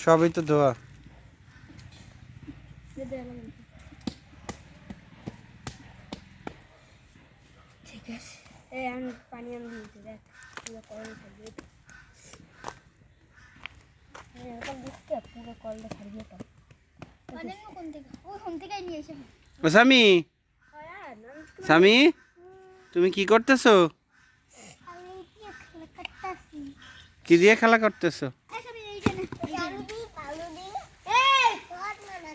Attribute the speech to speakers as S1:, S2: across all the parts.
S1: সবই তো ধোয়া।
S2: ঠিক আছে, এই আমি পানি আনি দিতে দেখ, পুরো কলটা ছাড়িয়ে দাও। এরকম দিচ্ছে পুরো কলটা ছাড়িয়ে দাও। পানি কোন থেকে? ওই হোম থেকেই নিয়ে এসে।
S1: ও স্বামী, স্বামী তুমি কি করতেছো?
S2: আমি কি খেলা করতেছি?
S1: কি দিয়ে খেলা করতেছো?
S2: এই সব এই যে আলু দি এই কত না।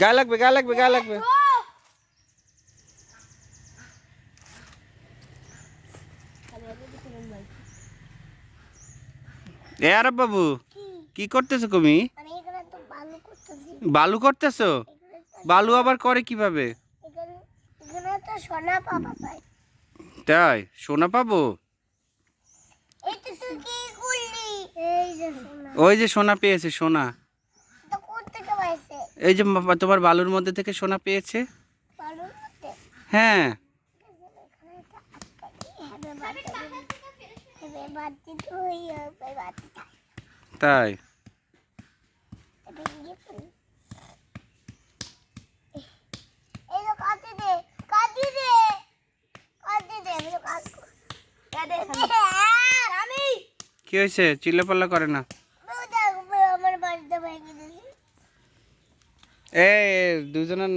S1: গায়ে লাগবে, গায়ে লাগবে, গায়ে লাগবে। এ আরব বাবু, কি করতেছো তুমি?
S2: আমি এখানে তো বালু করতেছি।
S1: বালু করতেছো? বালু আবার করে কিভাবে?
S2: এখানে এখানে তো সোনা পাবা পাই।
S1: তাই সোনা পাবো?
S2: এই তো তুই কি করলি? এই যে সোনা।
S1: ওই যে সোনা পেয়েছে, সোনা।
S2: তো কোথা থেকে পাইছে?
S1: এই যে তোমার বালুর মধ্যে থেকে সোনা পেয়েছে।
S2: বালুর মধ্যে?
S1: হ্যাঁ।
S2: এখানে তো আটকালি হবে বাতি তো হই হবে বাতি।
S1: তাই
S2: এটা কি করলি? এই তো কাটি দে, কাটি দে, কাটি দে, আমি তো কাট কর। আমি
S1: কি হয়েছে? চিল্লাপাল্লা করে না।
S2: আমার বাড়িতে ভেঙে দিয়েছি।
S1: এই দুজনের